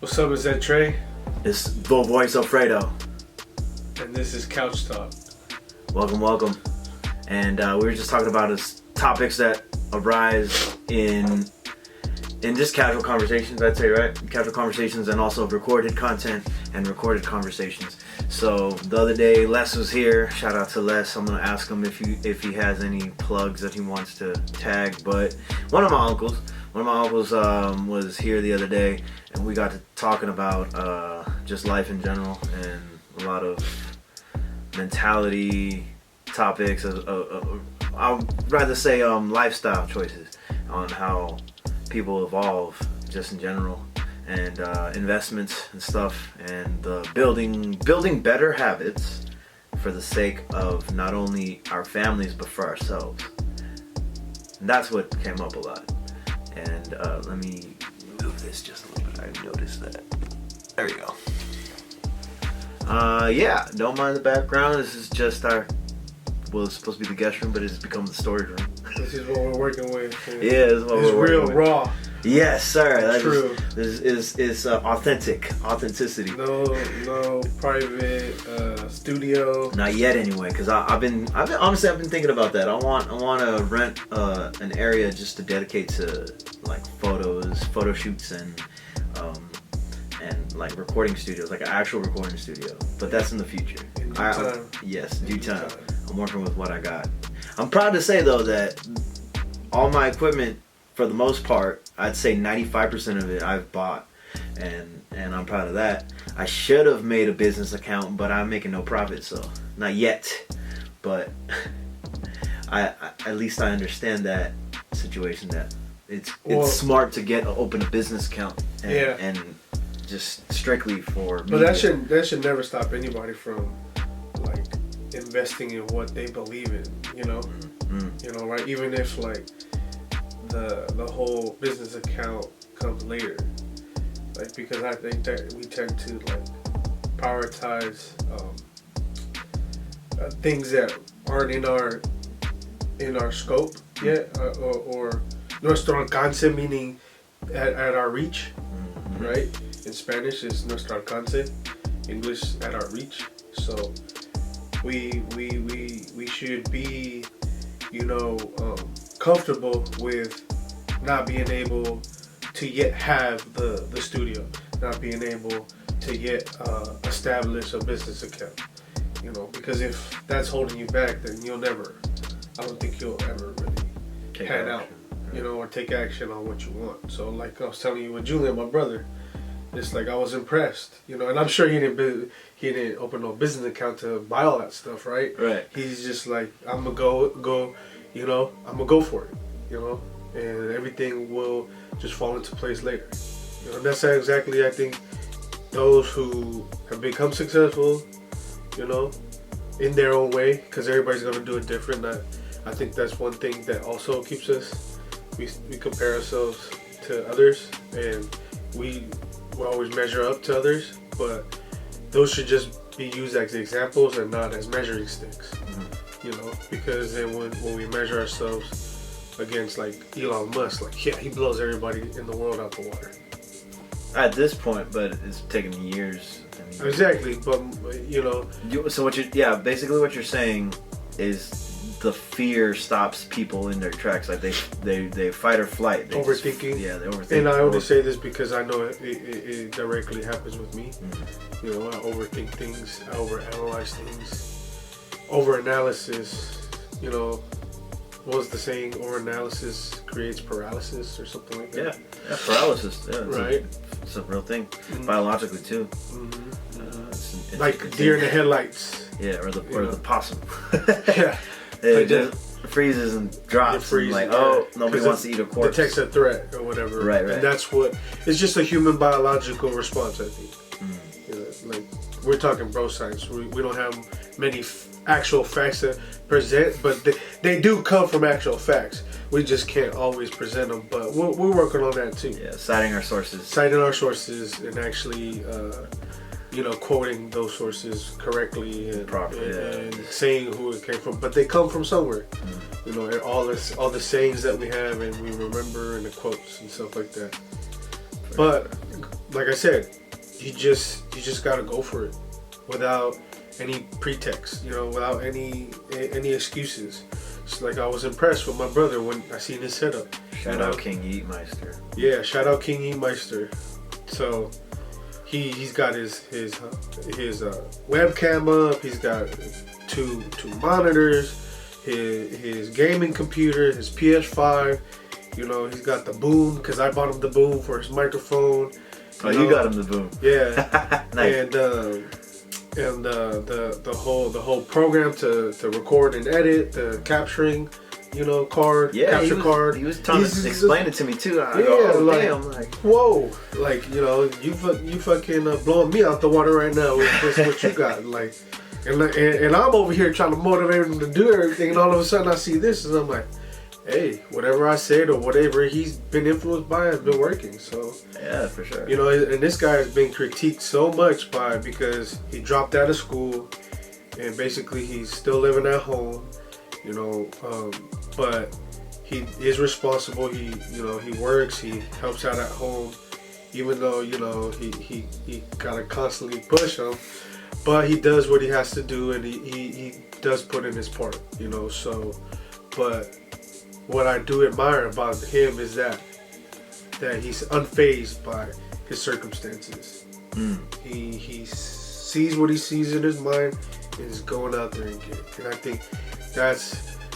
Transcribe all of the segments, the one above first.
What's up, is that Trey? It's Voice Alfredo. And this is Couch Talk. Welcome. And we were just talking about topics that arise in just casual conversations, I'd say, right? Casual conversations and also recorded content and recorded conversations. So the other day, Les was here. Shout out to Les. I'm gonna ask him if he has any plugs that he wants to tag. But one of my uncles was here the other day, and we got to talking about just life in general and a lot of mentality topics. I'd rather say lifestyle choices on how people evolve just in general, and investments and stuff, and building better habits for the sake of not only our families but for ourselves. And that's what came up a lot. And let me move this just a little bit. I noticed that. There we go. Yeah, don't mind the background. This is just it's supposed to be the guest room, but it's become the storage room. This is what we're working with. Yeah, this is what we're working with. It's real raw. Yes, sir. That's true. This is authenticity. No private studio. Not yet, anyway. Because I've been thinking about that. I want to rent an area just to dedicate to like photo shoots and like recording studios, like an actual recording studio. But that's in the future. In due time. Yes, due time. I'm working with what I got. I'm proud to say though that all my equipment, for the most part, I'd say 95% of it I've bought, and I'm proud of that. I should have made a business account, but I'm making no profit, so not yet. But I at least I understand that situation, that it's smart to open a business account and just strictly for me. But that should never stop anybody from like investing in what they believe in, you know? You know, right? Even if like the whole business account comes later, like, because I think that we tend to like prioritize things that aren't in our scope yet, or nuestro alcance, meaning at our reach, right? In Spanish is nuestro alcance, English at our reach. So we should be, you know, comfortable with not being able to yet have the studio, not being able to yet establish a business account, you know, because if that's holding you back, then I don't think you'll ever really pan out, you know, or take action on what you want. So like I was telling you with Julian, my brother, it's like I was impressed, you know, and I'm sure he didn't open no business account to buy all that stuff, right? Right. He's just like, I'm gonna go, you know, I'm gonna go for it, you know, and everything will just fall into place later. You know, and that's exactly, I think, those who have become successful, you know, in their own way, because everybody's gonna do it different. I think that's one thing that also keeps us. We compare ourselves to others, and we always measure up to others, but those should just be used as examples and not as measuring sticks. You know, because then when we measure ourselves against like Elon Musk, like, yeah, he blows everybody in the world out the water. At this point, but it's taken years. Exactly, but you know. Basically what you're saying is the fear stops people in their tracks. Like they fight or flight. They overthinking. They overthink. And I only say this because I know it directly happens with me. You know, I overthink things, I overanalyze things. Overanalysis, you know, what was the saying? Overanalysis creates paralysis or something like that. Yeah, paralysis. Yeah, right. It's a real thing, biologically too. It's like deer in the headlights. Yeah, or the possum. Yeah. It like just freezes and drops. Nobody wants to eat a corpse. Detects a threat or whatever. Right. And that's what. It's just a human biological response, I think. You know, like, we're talking bro science. We don't have many actual facts to present, but they do come from actual facts. We just can't always present them, but we're working on that too. Yeah, citing our sources and actually, you know, quoting those sources correctly and properly, and saying who it came from. But they come from somewhere. You know, and all the sayings that we have and we remember and the quotes and stuff like that. But like I said, you just gotta go for it without any pretext, without any excuses. It's like I was impressed with my brother when I seen his setup. Shout out King Eatmeister. Yeah, shout out King Eatmeister. So he's got his webcam up. He's got two monitors, his gaming computer, his PS5. He's got the boom because I bought him the boom for his microphone. You got him the boom. Yeah. Nice. And the whole program to record and edit, the capturing, card, capture card. He was trying to explain it to me too. Damn, like, whoa, like you fucking blowing me out the water right now with what you got, like, and I'm over here trying to motivate him to do everything, and all of a sudden I see this, and I'm like, hey, whatever I said or whatever he's been influenced by has been working. So yeah, for sure. And this guy has been critiqued so much because he dropped out of school and basically he's still living at home, but he is responsible. He works, he helps out at home, even though he gotta constantly push him, but he does what he has to do, and he does put in his part, so. But what I do admire about him is that he's unfazed by his circumstances. He sees what he sees in his mind and is going out there and getting it. And I think that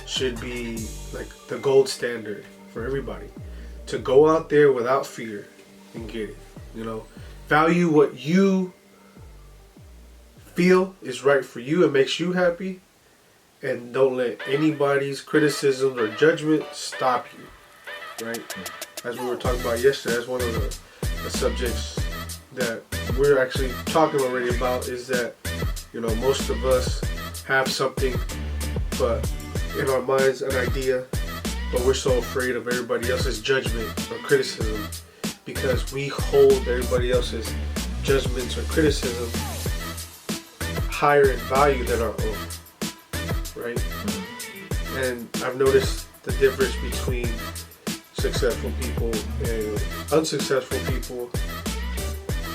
should be like the gold standard for everybody, to go out there without fear and get it. Value what you feel is right for you and makes you happy. And don't let anybody's criticism or judgment stop you, right? As we were talking about yesterday, that's one of the subjects that we're actually talking already about, is that, most of us have something, but in our minds, an idea, but we're so afraid of everybody else's judgment or criticism because we hold everybody else's judgments or criticism higher in value than our own. Right? And I've noticed the difference between successful people and unsuccessful people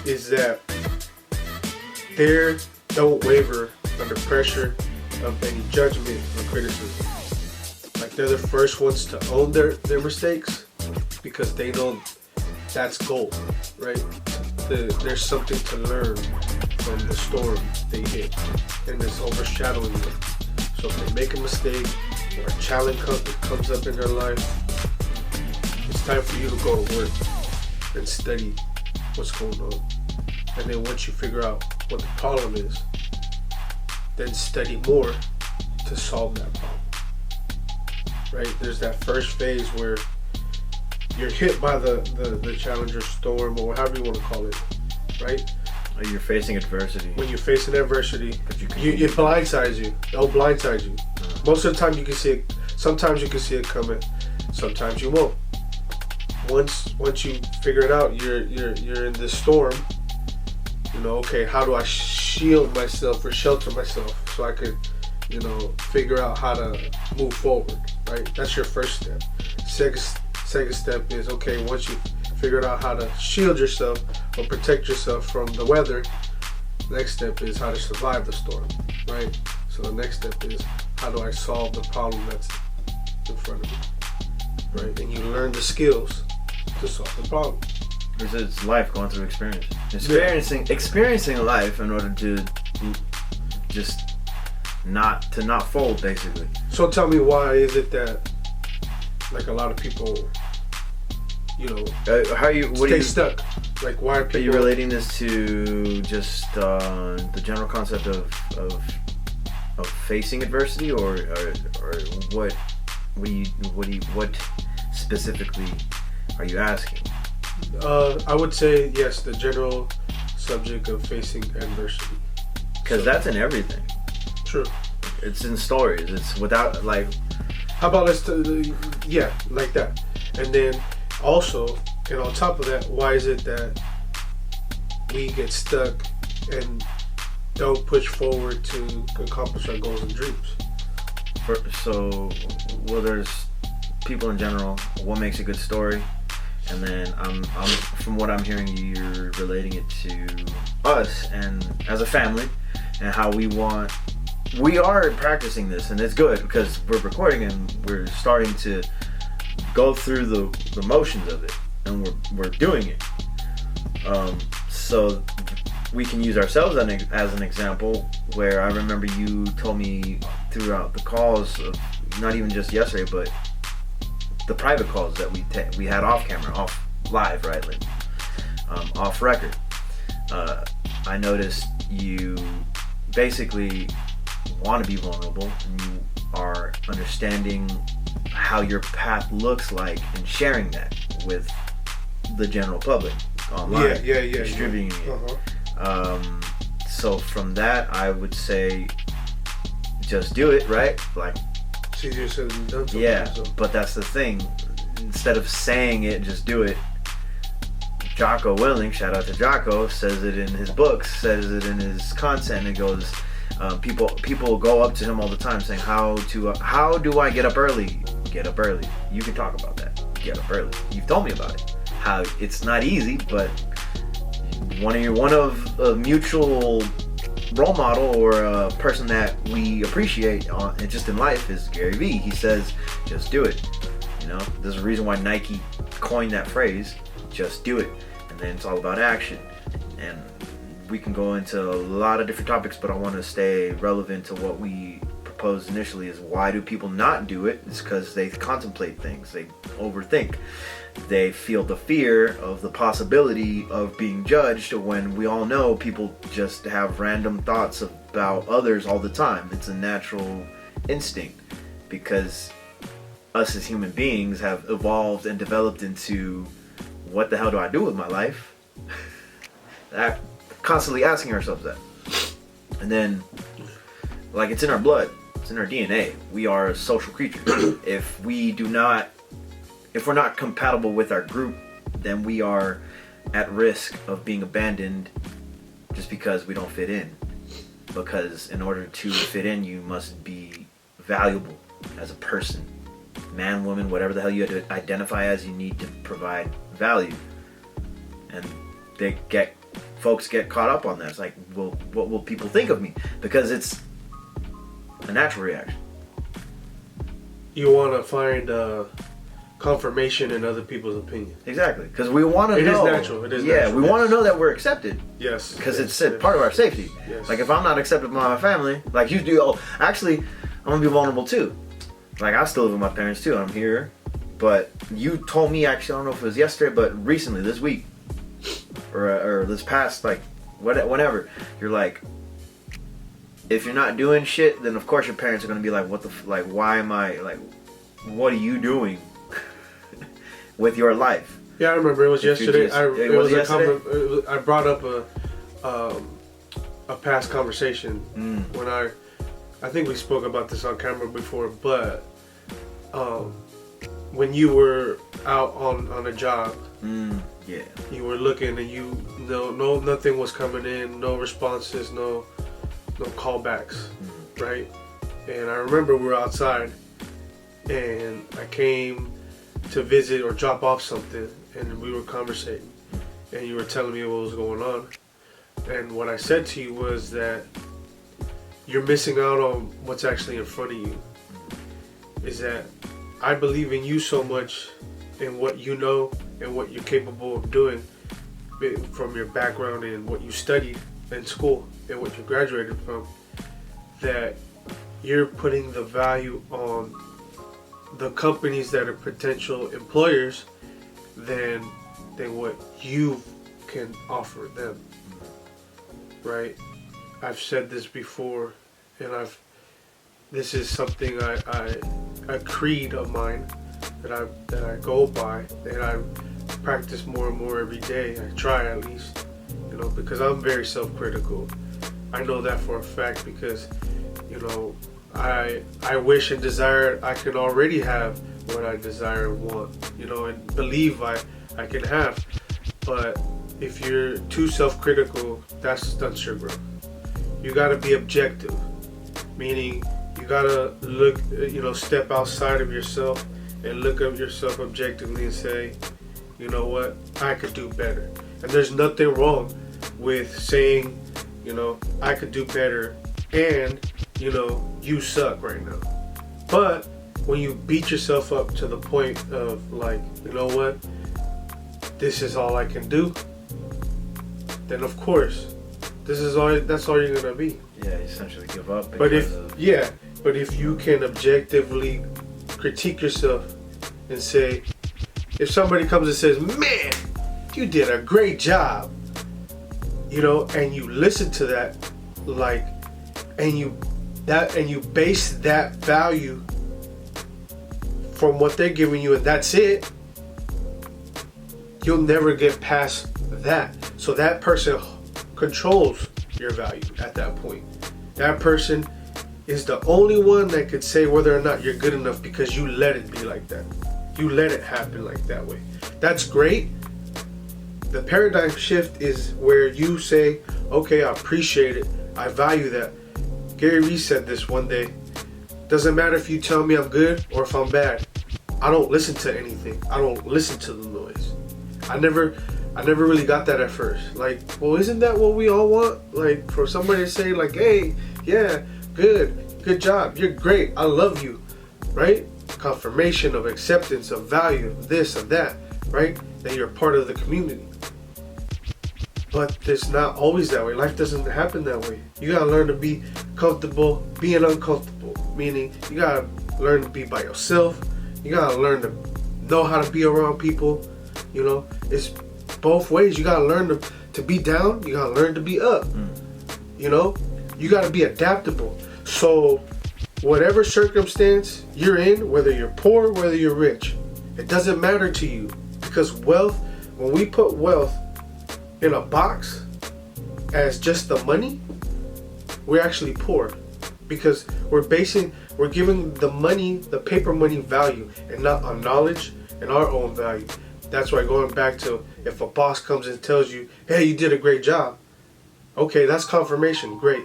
is that they don't waver under pressure of any judgment or criticism. Like, they're the first ones to own their mistakes because they know that's gold, right? There's something to learn from the storm they hit, and it's overshadowing them. So if they make a mistake or a challenge comes up in their life, it's time for you to go to work and study what's going on. And then once you figure out what the problem is, then study more to solve that problem. Right? There's that first phase where you're hit by the challenge or storm, or however you want to call it, right? You're facing adversity. When you're facing adversity, it blindsides you. It'll blindside you. Most of the time you can see it. Sometimes you can see it coming. Sometimes you won't. Once you figure it out, you're in this storm. Okay, how do I shield myself or shelter myself so I could, figure out how to move forward, right? That's your first step. Second step is, okay, once you figured out how to shield yourself or protect yourself from the weather, next step is how to survive the storm, right? So the next step is, how do I solve the problem that's in front of me, right? And you learn the skills to solve the problem. Because it's life, going through experiencing life in order to just not fold, basically. So tell me, why is it that, like, a lot of people, stay stuck? Like, why are people... Are you relating this to just the general concept of facing adversity, or what specifically are you asking? I would say yes, the general subject of facing adversity. Because that's in everything. True. It's in stories. It's without, like... How about like that. And then also, and on top of that, why is it that we get stuck and don't push forward to accomplish our goals and dreams? There's people in general. What makes a good story? And then I'm from what I'm hearing, you're relating it to us and as a family and how we are practicing this, and it's good because we're recording and we're starting to go through the motions of it, and we're doing it. So we can use ourselves as an example, where I remember you told me throughout the calls of, not even just yesterday, but the private calls that we had off camera, off live, right, like, off record. I noticed you basically want to be vulnerable, and you are understanding how your path looks like and sharing that with the general public online, distributing it. So from that, I would say just do it, right? Like, it's easier said than done. Yeah, but that's the thing. Instead of saying it, just do it. Jocko Willing, shout out to Jocko, says it in his books, says it in his content. It goes, people go up to him all the time saying, how do I get up early? Get up early. You can talk about that. Get up early. You've told me about it. How it's not easy, but one of a mutual role model or a person that we appreciate and just in life is Gary Vee. He says, just do it. You know, there's a reason why Nike coined that phrase, just do it. And then it's all about action. And we can go into a lot of different topics, but I want to stay relevant to what we proposed initially, is why do people not do it? It's because they contemplate things, they overthink. They feel the fear of the possibility of being judged, when we all know people just have random thoughts about others all the time. It's a natural instinct, because us as human beings have evolved and developed into, what the hell do I do with my life? That, constantly asking ourselves that. And then, like, it's in our blood, it's in our DNA. We are a social creature. If we're not compatible with our group, then we are at risk of being abandoned just because we don't fit in. Because in order to fit in, you must be valuable as a person. Man, woman, whatever the hell you identify as, you need to provide value. And folks get caught up on that. It's like, well, what will people think of me? Because it's a natural reaction. You want to find confirmation in other people's opinion. Exactly, because we want to know. It is natural. It is yeah, natural. we want to know that we're accepted. Yes. Because it's part of our safety. Yes. Like, if I'm not accepted by my family, like you do. Actually, I'm gonna be vulnerable too. Like, I still live with my parents too. I'm here, but you told me, actually, I don't know if it was yesterday, but recently, this week, or this past, like, whenever, you're like, if you're not doing shit, then of course your parents are gonna be like, like, why am I, like, what are you doing with your life? Yeah, I remember it was yesterday. I brought up a past conversation when I think we spoke about this on camera before, but when you were out on a job, yeah, you were looking and nothing was coming in, no responses, no callbacks, right? And I remember we were outside, and I came to visit or drop off something, and we were conversating, and you were telling me what was going on, and what I said to you was that you're missing out on what's actually in front of you. Is that I believe in you so much, in what you know and what you're capable of doing from your background and what you studied in school and what you graduated from, that you're putting the value on the companies that are potential employers than what you can offer them, right? I've said this before, and this is something a creed of mine that I go by, that I practice more and more every day. I try, at least, because I'm very self-critical. I know that for a fact, because I wish and desire I could already have what I desire and want, and believe I can have. But if you're too self-critical, that stunts your growth. You gotta be objective, meaning you gotta look, step outside of yourself and look at yourself objectively and say, you know what, I could do better. And there's nothing wrong with saying, you know, I could do better and, you know, you suck right now. But when you beat yourself up to the point of like, you know what, this is all I can do, then of course, that's all you're gonna be. Yeah, essentially give up. But if you can objectively critique yourself and say, if somebody comes and says, man, you did a great job, you know, and you listen to that, like, and you base that value from what they're giving you, and that's it, you'll never get past that. So that person controls your value at that point. That person is the only one that could say whether or not you're good enough because you let it be like that. You let it happen like that way. That's great. The paradigm shift is where you say, okay, I appreciate it. I value that. Gary Vee said this one day. Doesn't matter if you tell me I'm good or if I'm bad. I don't listen to anything. I don't listen to the noise. I never really got that at first. Like, well, isn't that what we all want? Like, for somebody to say like, hey, yeah, good job. You're great. I love you. Right? Confirmation of acceptance, of value, of this, of that. Right? That you're part of the community. But it's not always that way. Life doesn't happen that way. You gotta learn to be comfortable being uncomfortable. Meaning, you gotta learn to be by yourself. You gotta learn to know how to be around people. You know, it's both ways. You gotta learn to be down. You gotta learn to be up. You know, you gotta be adaptable. So, whatever circumstance you're in, whether you're poor, whether you're rich, it doesn't matter to you. Because wealth, when we put wealth in a box as just the money, we're actually poor. Because we're giving the money, the paper money value, and not on knowledge and our own value. That's why going back to, if a boss comes and tells you, hey, you did a great job. Okay, that's confirmation, great.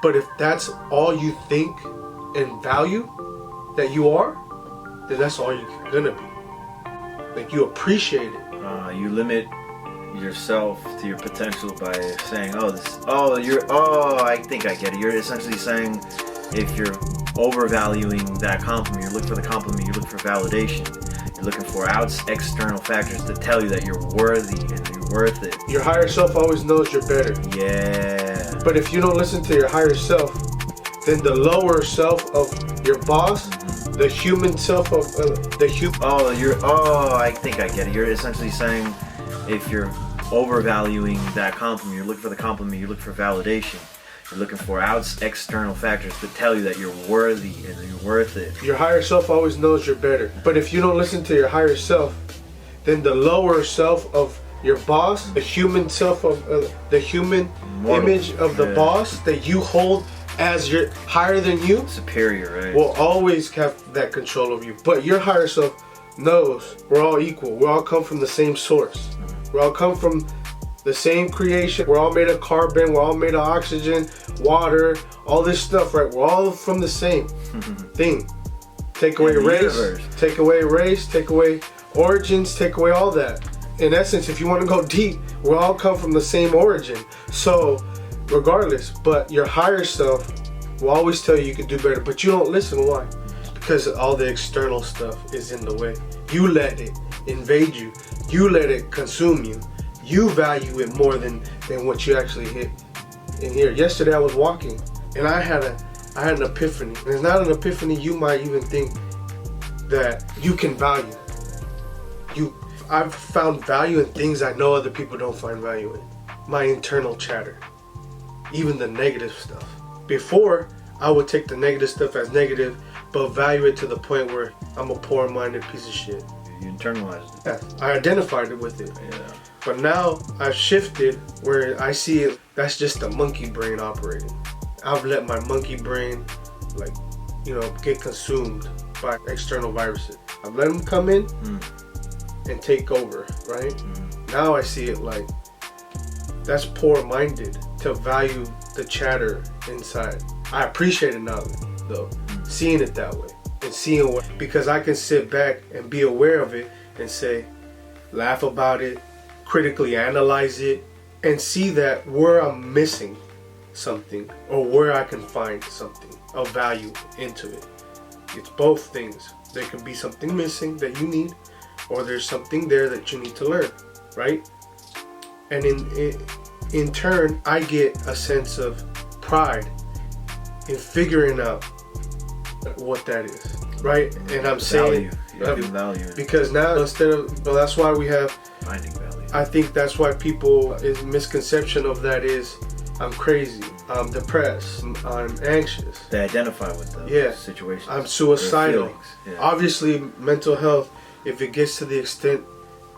But if that's all you think and value that you are, then that's all you're gonna be. Like, you appreciate it. You limit yourself to your potential by saying, I think I get it. You're essentially saying, if you're overvaluing that compliment, you're looking for the compliment, you look for validation. You're looking for external factors to tell you that you're worthy and you're worth it. Your higher self always knows you're better. Yeah. But if you don't listen to your higher self, then the lower self of your boss, the human self of the human. I think I get it. You're essentially saying, if you're overvaluing that compliment, you're looking for the compliment, you look for validation. You're looking for external factors to tell you that you're worthy and you're worth it. Your higher self always knows you're better. But if you don't listen to your higher self, then the lower self of your boss, the human self of the human image of the boss that you hold as you're higher than you, superior, right? Will always have that control of you. But your higher self knows we're all equal. We all come from the same source. We all come from the same creation. We're all made of carbon. We're all made of oxygen, water, all this stuff, right? We're all from the same thing. Take away race, take away origins, take away all that. In essence, if you want to go deep, we all come from the same origin. So, regardless, but your higher self will always tell you can do better, but you don't listen. Why? Because all the external stuff is in the way. You let it invade you. You let it consume you. You value it more than what you actually hit in here. Yesterday I was walking and I had an epiphany. And it's not an epiphany you might even think that you can value. I've found value in things I know other people don't find value in. My internal chatter. Even the negative stuff. Before, I would take the negative stuff as negative, but value it to the point where I'm a poor-minded piece of shit. You internalized it. Yeah, I identified it with it. Yeah. But now I've shifted where I see it, that's just a monkey brain operating. I've let my monkey brain, get consumed by external viruses. I've let them come in and take over, right? Now I see it like, that's poor-minded to value the chatter inside. I appreciate it now, though, seeing it that way. And seeing because I can sit back and be aware of it and say, laugh about it, critically analyze it, and see that where I'm missing something or where I can find something of value into it. It's both things. There can be something missing that you need, or there's something there that you need to learn, right? And in turn, I get a sense of pride in figuring out what that is, right? And I'm saying value because now instead of, well, that's why we have finding value. I think that's why people is misconception of that is I'm crazy, I'm depressed, I'm anxious. They identify with the situation. I'm suicidal. Yeah. Obviously, mental health, if it gets to the extent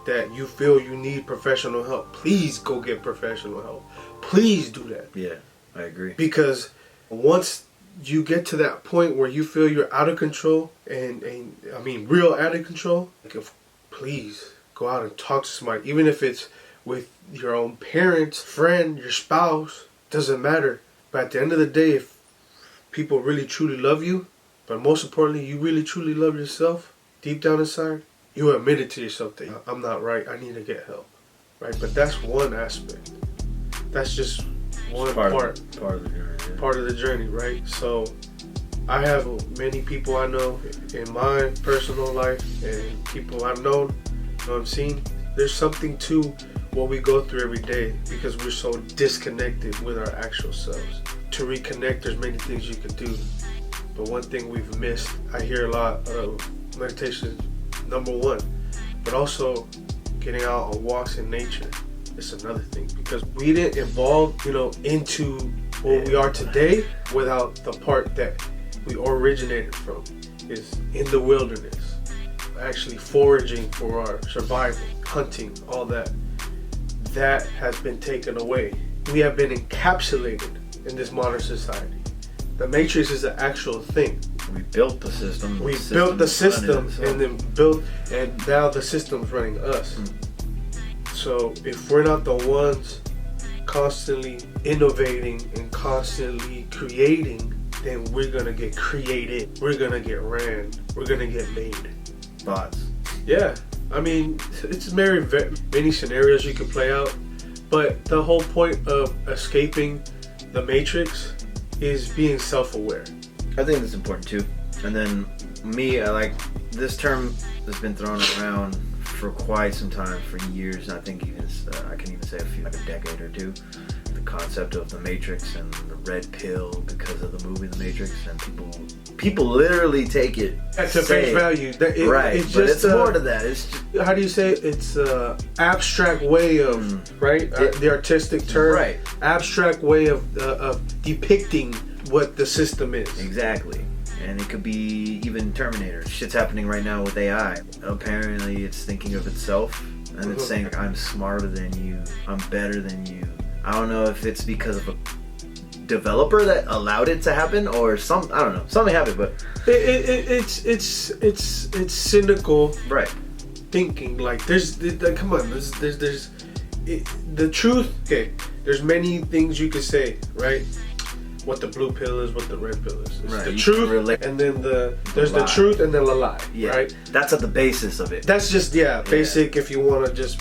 that you feel you need professional help, please go get professional help. Please do that. Yeah, I agree. Because once you get to that point where you feel you're out of control, and I mean real out of control, please go out and talk to somebody, even if it's with your own parents, friend, your spouse, doesn't matter. But at the end of the day, if people really truly love you, but most importantly, you really truly love yourself, deep down inside, you admit it to yourself that I'm not right, I need to get help, right? But that's one aspect. That's just one part of the journey. Yeah. Part of the journey, right? So I have many people I know in my personal life and people I've known, I've seen. There's something to what we go through every day because we're so disconnected with our actual selves. To reconnect, there's many things you can do. But one thing we've missed, I hear a lot of meditation, number one, but also getting out on walks in nature is another thing, because we didn't evolve, into what we are today without the part that we originated from, is in the wilderness, actually foraging for our survival, hunting, all that. That has been taken away. We have been encapsulated in this modern society. The Matrix is an actual thing. We built the system. We built the system and now the system's running us. So if we're not the ones constantly innovating and constantly creating, then we're gonna get created. We're gonna get ran. We're gonna get made. Bots. Yeah, I mean, it's many scenarios you can play out, but the whole point of escaping the Matrix is being self-aware. I think that's important too. And then I like this term that's been thrown around for quite some time, for years. I think even I can even say like a decade or two. The concept of the Matrix and the red pill because of the movie The Matrix, and people literally take it to face value. Right, it's but just it's more to that. It's just, how do you say it? It's an abstract way of right. The artistic term, right? Abstract way of depicting what the system is. Exactly. And it could be even Terminator. Shit's happening right now with AI. Apparently it's thinking of itself and it's saying, I'm smarter than you, I'm better than you. I don't know if it's because of a developer that allowed it to happen or I don't know. Something happened, but it's cynical, right? Thinking like come on, there's the truth. Okay, there's many things you could say, right? What the blue pill is, what the red pill is. It's the truth, and then there's the truth, and then the lie. Yeah, right. That's at the basis of it. That's just basic. If you want to just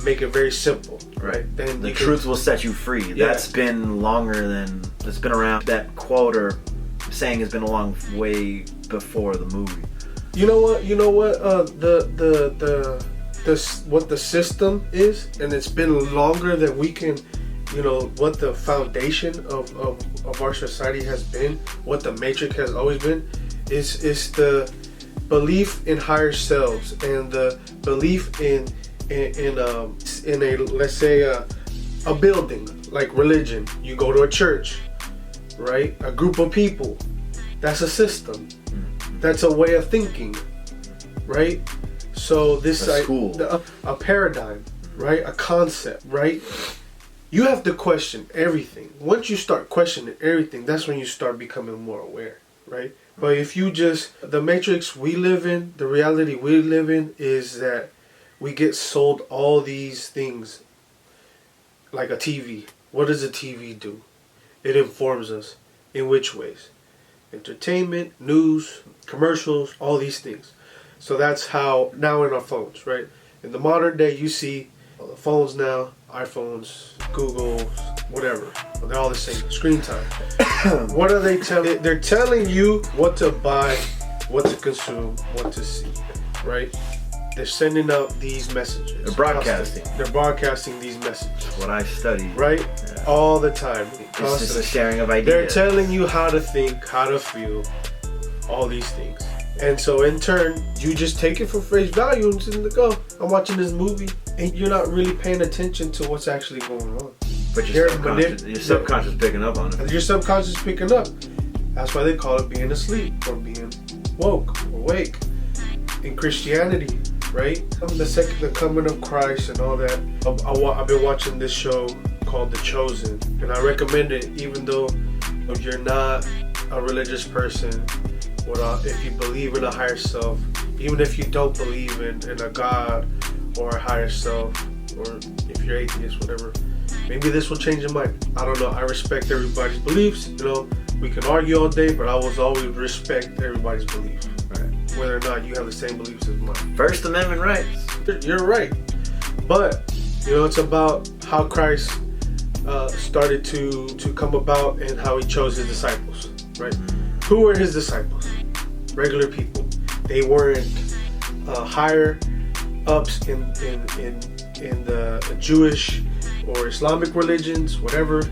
make it very simple, right? Then the truth will set you free. Yeah. That's been longer than it's been around. That quote or saying has been a long way before the movie. You know what? What the system is, and it's been longer than we can. What the foundation of our society has been, what the Matrix has always been, is the belief in higher selves and the belief in a let's say a building like religion. You go to a church, right? A group of people. That's a system. That's a way of thinking, right? So this a paradigm, right? A concept, right? You have to question everything. Once you start questioning everything, that's when you start becoming more aware, right? But if you the Matrix we live in, the reality we live in is that we get sold all these things like a TV. What does a TV do? It informs us. In which ways? Entertainment, news, commercials, all these things. So that's how, now in our phones, right? In the modern day, you see the phones now, iPhones, Google, whatever. They're all the same. Screen time. What are they telling? They're telling you what to buy, what to consume, what to see, right? They're sending out these messages. They're broadcasting. They're broadcasting these messages. What I study. Right? Yeah. All the time. It's just a sharing of ideas. They're telling you how to think, how to feel, all these things. And so in turn, you just take it for face value and just go, I'm watching this movie, and you're not really paying attention to what's actually going on. But your subconscious picking up on it. Your subconscious picking up. That's why they call it being asleep or being woke, awake. In Christianity, right? The coming of Christ and all that. I've been watching this show called The Chosen, and I recommend it, even though if you're not a religious person, if you believe in a higher self, even if you don't believe in a God or a higher self, or if you're atheist, whatever, maybe this will change your mind. I don't know. I respect everybody's beliefs. You know, we can argue all day, but I will always respect everybody's beliefs. Right. Whether or not you have the same beliefs as mine. First Amendment rights. You're right. But, you know, it's about how Christ started to come about and how he chose his disciples, right? Who were his disciples? Regular people. They weren't higher ups in the Jewish or Islamic religions, whatever.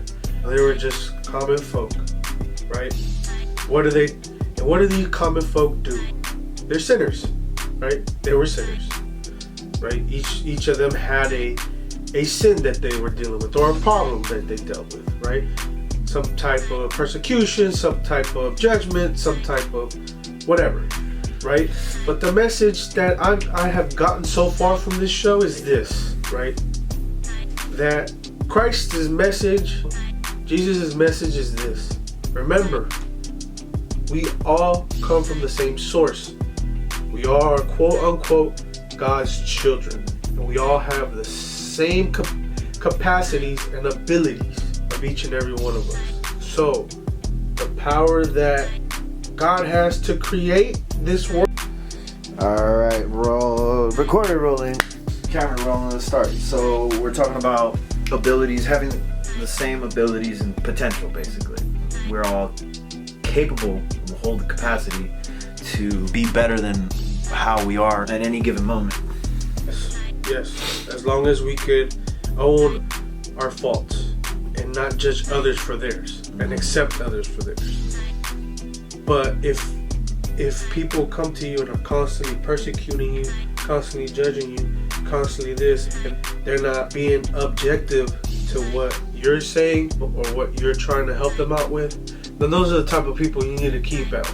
They were just common folk, right? What do these common folk do? They're sinners, right? They were sinners, right? Each of them had a sin that they were dealing with, or a problem that they dealt with, right? Some type of persecution, some type of judgment, some type of whatever, right? But the message that I have gotten so far from this show is this, right? That Christ's message, Jesus' message is this. Remember, we all come from the same source. We are, quote unquote, God's children. And we all have the same capacities and abilities of each and every one of us. So, the power that God has to create this world. Alright, recorder rolling, camera rolling, let's start. So, we're talking about abilities, having the same abilities and potential, basically. We're all capable, we hold the capacity to be better than how we are at any given moment. Yes, as long as we could own our faults and not judge others for theirs and accept others for theirs. But if people come to you and are constantly persecuting you, constantly judging you, constantly this, and they're not being objective to what you're saying or what you're trying to help them out with, then those are the type of people you need to keep at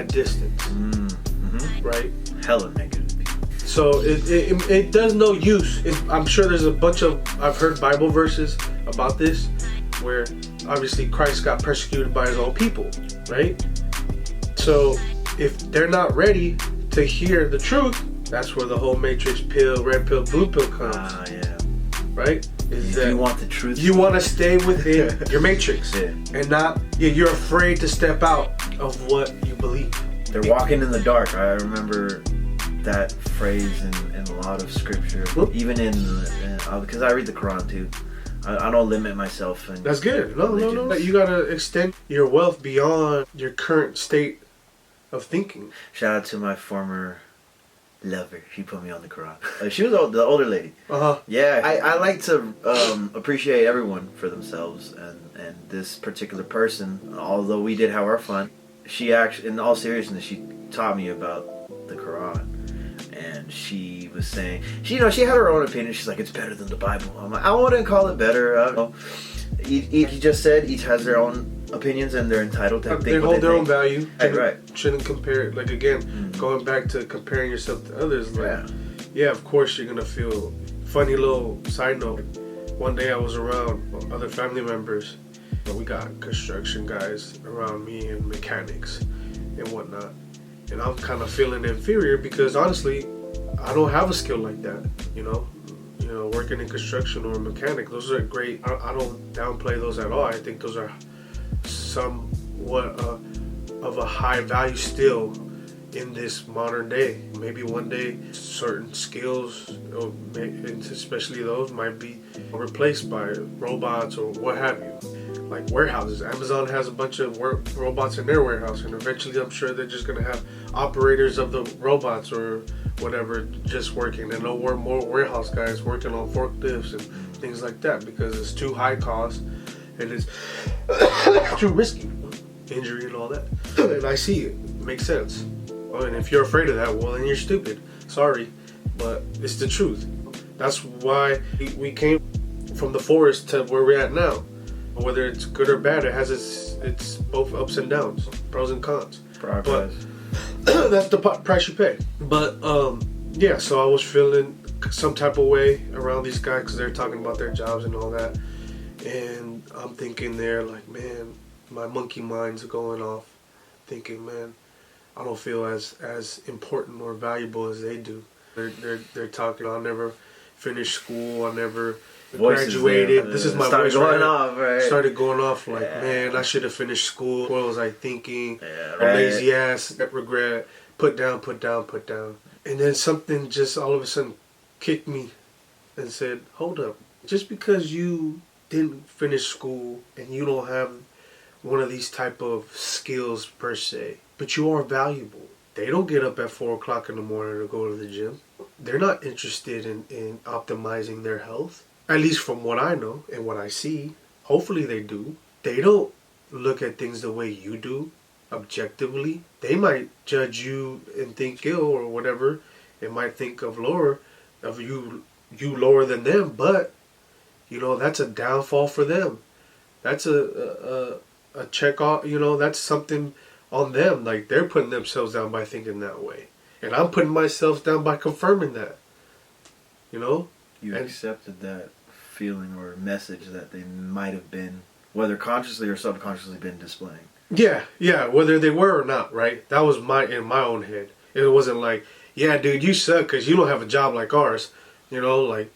distance. Mm-hmm. Right? Hella negative people. So it does no use. I'm sure there's a bunch of, I've heard Bible verses about this, where obviously Christ got persecuted by his own people, right? So if they're not ready to hear the truth, that's where the whole matrix pill, red pill, blue pill comes. Yeah. Right? If you want the truth, you want to stay within your matrix, and not you're afraid to step out of what you believe. They're walking in the dark. I remember that phrase in a lot of scripture, even in because I read the Quran too. I don't limit myself. That's good. No. You gotta extend your wealth beyond your current state of thinking. Shout out to my former lover. She put me on the Quran. She was the older lady. Yeah, I like to appreciate everyone for themselves, and this particular person, although we did have our fun, she actually, in all seriousness, she taught me about the Quran. And she was saying, she had her own opinion. She's like, it's better than the Bible. I'm like, I wouldn't call it better. I don't know. He just said each has their own opinions and they're entitled to think they hold their own value. Right. Shouldn't compare, like again, going back to comparing yourself to others. Like, yeah, of course you're gonna feel. Funny little side note. One day I was around other family members. We got construction guys around me and mechanics and whatnot. And I'm kind of feeling inferior because honestly, I don't have a skill like that, you know, working in construction or a mechanic. Those are great. I don't downplay those at all. I think those are somewhat of a high value still in this modern day. Maybe one day certain skills, especially those, might be replaced by robots or what have you. Like warehouses. Amazon has a bunch of robots in their warehouse, and eventually I'm sure they're just going to have operators of the robots or whatever just working, and no more warehouse guys working on forklifts and things like that, because it's too high cost and it's too risky, injury and all that. And I see it makes sense. Well, and if you're afraid of that, well, then you're stupid. Sorry, but it's the truth. That's why we came from the forest to where we're at now. Whether it's good or bad, it has its both ups and downs, pros and cons. But that's the price you pay. But yeah, so I was feeling some type of way around these guys because they're talking about their jobs and all that, and I'm thinking there like, man, my monkey mind's going off, thinking, man, I don't feel as important or valuable as they do. They're talking, I'll never finish school, I'll never graduated. This is my voice started going off like, man, I should have finished school. What was I thinking? Lazy ass, regret, put down. And then something just all of a sudden kicked me and said, hold up. Just because you didn't finish school and you don't have one of these type of skills per se, but you are valuable. They don't get up at 4 o'clock in the morning to go to the gym. They're not interested in optimizing their health. At least from what I know and what I see. Hopefully they do. They don't look at things the way you do, objectively. They might judge you and think ill or whatever. They might think of you lower than them, but you know, that's a downfall for them. That's a check off, you know, that's something on them. Like, they're putting themselves down by thinking that way. And I'm putting myself down by confirming that. You know? You accepted that feeling or message that they might have been, whether consciously or subconsciously, been displaying. Yeah, whether they were or not, right? That was in my own head. It wasn't like, yeah, dude, you suck because you don't have a job like ours. You know, like,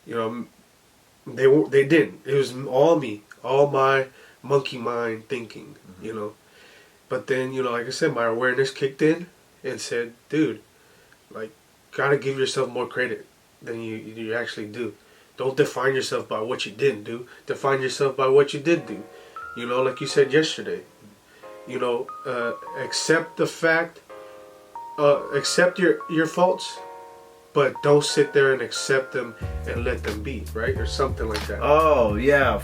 you know, they didn't. It was all me, all my monkey mind thinking, you know. But then, you know, like I said, my awareness kicked in and said, dude, like, gotta give yourself more credit than you actually do. Don't define yourself by what you didn't do. Define yourself by what you did do. You know, like you said yesterday. You know, accept the fact, accept your faults, but don't sit there and accept them and let them be, right? Or something like that. Oh, yeah.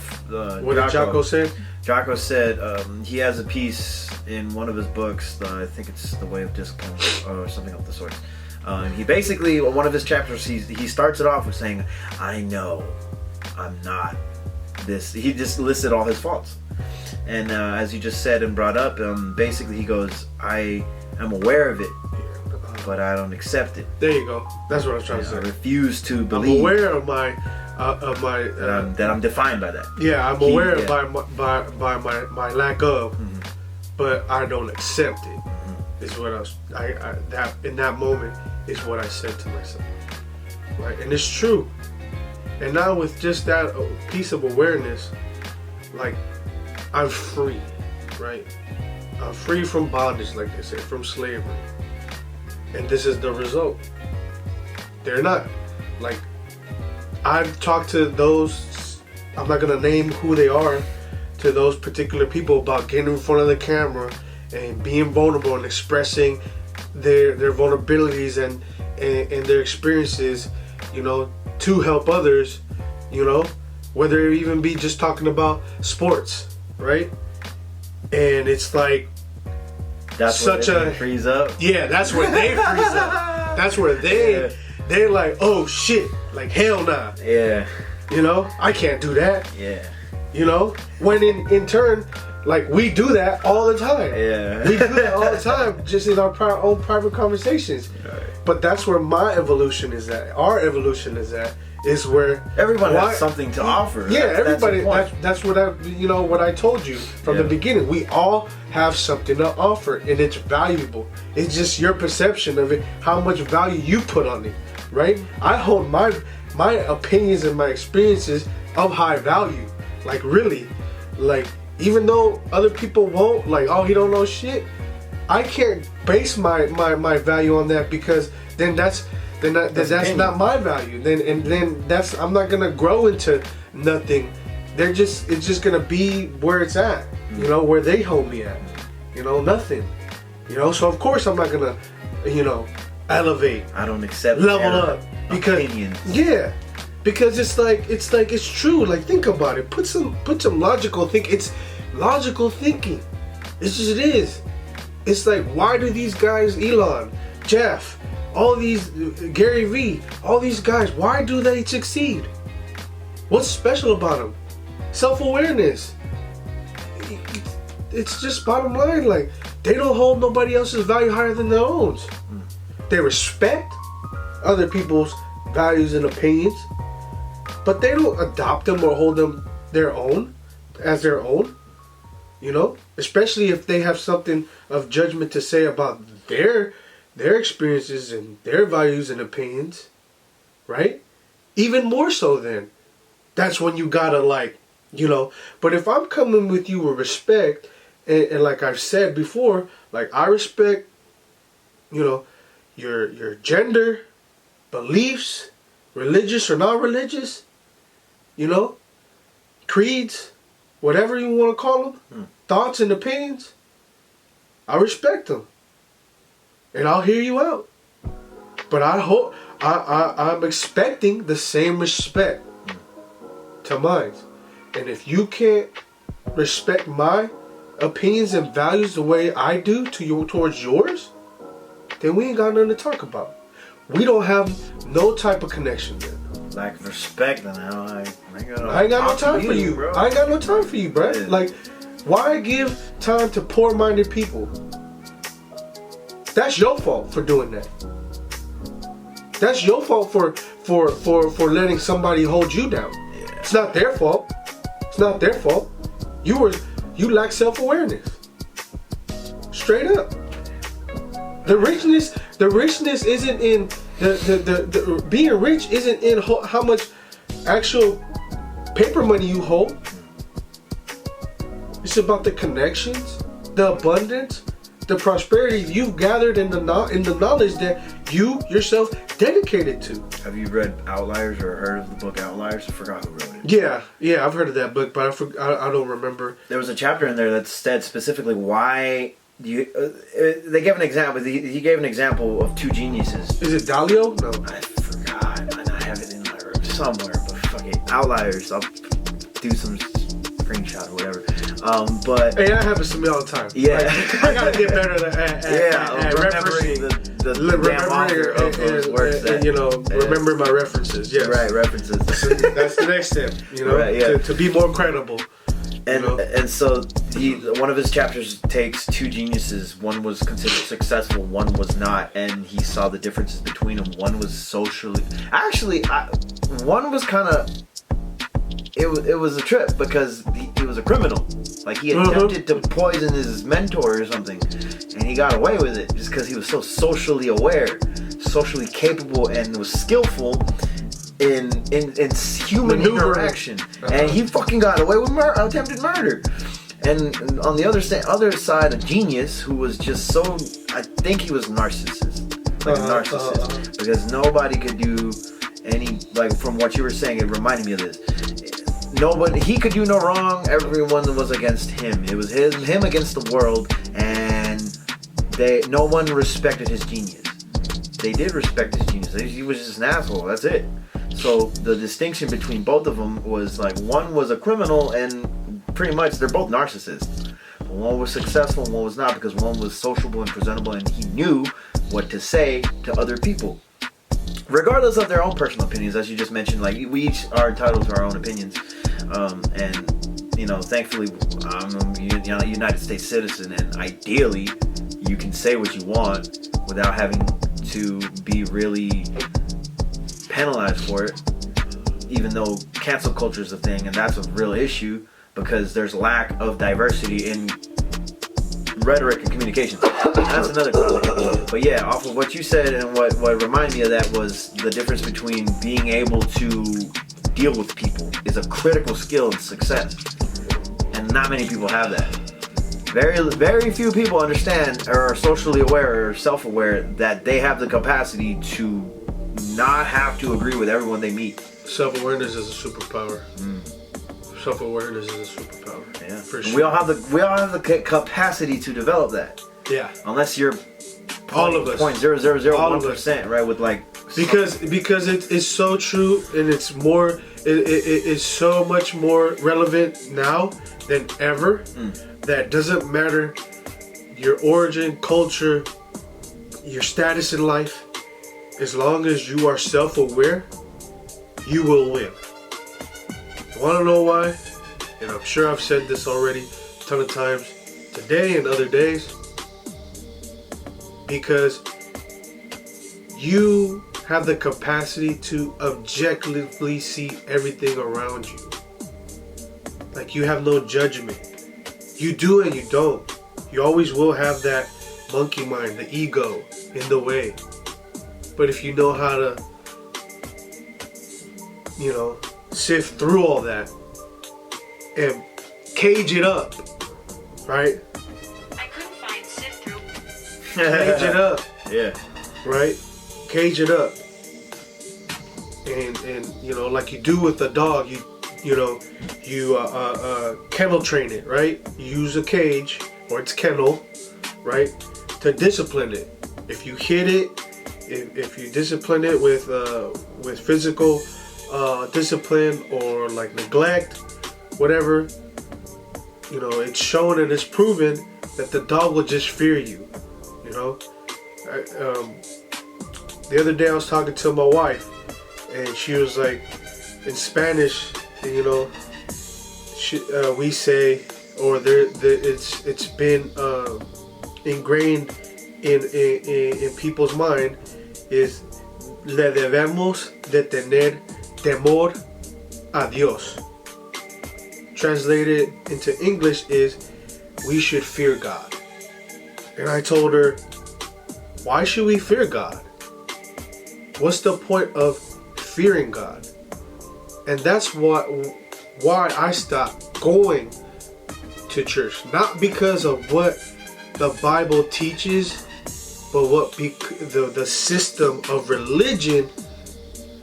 What did Jocko say? Jocko said he has a piece in one of his books, I think it's The Way of Discipline or something of the sort. He basically, one of his chapters, he starts it off with saying, I know I'm not this. He just listed all his faults. And as you just said and brought up, basically he goes, I am aware of it, but I don't accept it. There you go. That's what I was trying to say. I refuse to believe. I'm aware of my that I'm defined by that. Yeah, I'm aware by my lack of, but I don't accept it. Is what that in that moment is what I said to myself, right? And it's true. And now with just that piece of awareness, like, I'm free, right? I'm free from bondage, like they say, from slavery. And this is the result. They're not, like, I've talked to those, I'm not gonna name who they are, to those particular people about getting in front of the camera and being vulnerable and expressing their vulnerabilities and their experiences, you know, to help others, you know, whether it even be just talking about sports, right? And it's like, that's such where they freeze up. Yeah, that's where they freeze up. That's where they're like, oh shit, like hell nah. Yeah. You know, I can't do that. Yeah. You know, when in turn, like, we do that all the time. Yeah. We do that all the time, just in our own private conversations. Right. But that's where my evolution is at. Our evolution is at. Is where everyone has something to offer. Yeah, everybody. That's what I told you from the beginning. We all have something to offer, and it's valuable. It's just your perception of it, how much value you put on it, right? I hold my opinions and my experiences of high value. Like, really, like, even though other people won't, like, oh, he don't know shit. I can't base my value on that, because then that's not my value. Then I'm not gonna grow into nothing. It's just gonna be where it's at, you know, where they hold me at, you know, nothing, you know. So of course I'm not gonna, you know, elevate. I don't accept level up because opinions. Yeah, because it's true. Like, think about it. Put some logical think. It's logical thinking. It's just, it is. It's like, why do these guys, Elon, Jeff, all these, Gary Vee, all these guys, why do they succeed? What's special about them? Self-awareness. It's just bottom line. Like, they don't hold nobody else's value higher than their own. They respect other people's values and opinions, but they don't adopt them or hold them their own as their own, you know, especially if they have something of judgment to say about their experiences and their values and opinions, right? Even more so then, that's when you gotta, like, you know. But if I'm coming with you with respect, and like I've said before, like, I respect, you know, your gender, beliefs, religious or not religious, you know, creeds, whatever you want to call them, thoughts and opinions, I respect them, and I'll hear you out. But I hope I'm expecting the same respect to mine. And if you can't respect my opinions and values the way I do towards yours, then we ain't got nothing to talk about. We don't have no type of connection there. Lack of respect, then I ain't got no time for you, bro. I ain't got no time for you, bro. Yeah. Like, why give time to poor-minded people? That's your fault for doing that. That's your fault for letting somebody hold you down. Yeah. It's not their fault. It's not their fault. You lack self-awareness. Straight up. The richness isn't in the being rich isn't in how much actual paper money you hold. It's about the connections, the abundance, the prosperity you've gathered in the knowledge that you yourself dedicated to. Have you read Outliers or heard of the book Outliers? I forgot who wrote it. Yeah, I've heard of that book, but I don't remember. There was a chapter in there that said specifically why they gave an example. He gave an example of two geniuses. Is it Dalio? No, I forgot. I have it in my room somewhere. But fuck it, Outliers. I'll do some screenshot or whatever. But hey, that happens to me all the time. Yeah, like, I gotta get better at remembering the damn author of those works. And you know, remember my references. Yes. Right, references. That's the next step. You know, right, yeah. to be more credible. And so one of his chapters takes two geniuses. One was considered successful, one was not, and he saw the differences between them. One was socially, one was kind of, it was a trip because he was a criminal. Like, he attempted to poison his mentor or something, and he got away with it just because he was so socially aware, socially capable, and was skillful in human interaction. And he fucking got away with attempted murder. And on the other side, a genius who was just so, I think he was a narcissist. Because nobody could do any, like, from what you were saying, it reminded me of this. He could do no wrong. Everyone was against him. It was him against the world, and no one respected his genius. They did respect his genius. He was just an asshole. That's it. So the distinction between both of them was, like, one was a criminal, and pretty much they're both narcissists. But one was successful, and one was not, because one was sociable and presentable, and he knew what to say to other people, regardless of their own personal opinions. As you just mentioned, like, we each are entitled to our own opinions, and you know, thankfully, I'm a United States citizen, and ideally, you can say what you want without having to be really penalized for it. Even though cancel culture is a thing, and that's a real issue because there's lack of diversity in rhetoric and communication. That's another topic. But yeah, off of what you said, and what reminded me of that was the difference between being able to deal with people is a critical skill in success, and not many people have that. Very few people understand or are socially aware or self-aware that they have the capacity to not have to agree with everyone they meet. Self-awareness is a superpower. Self-awareness is a superpower. Yeah, for sure. We all have the capacity to develop that. Yeah, unless you're all of us 0.0001%, right? With like because it's so true, and it's more it is so much more relevant now than ever. That doesn't matter your origin, culture, your status in life. As long as you are self-aware, you will win. Want to know why? And I'm sure I've said this already a ton of times today and other days. Because you have the capacity to objectively see everything around you. Like, you have no judgment. You do and you don't. You always will have that monkey mind, the ego, in the way. But if you know how to, sift through all that and cage it up, right? I couldn't find sift through. Cage it up. Yeah. Right? Cage it up. And like you do with a dog, you kennel train it, right? You use a cage or its kennel, right, to discipline it. If you hit it, if you discipline it with physical discipline or like neglect, whatever, it's shown and it's proven that the dog will just fear you. The other day I was talking to my wife, and she was like, in Spanish, we say, or it's been ingrained in people's mind, is le debemos de tener temor a Dios. Translated into English is, we should fear God. And I told her, why should we fear God? What's the point of fearing God? And that's why I stopped going to church. Not because of what the Bible teaches, but what the system of religion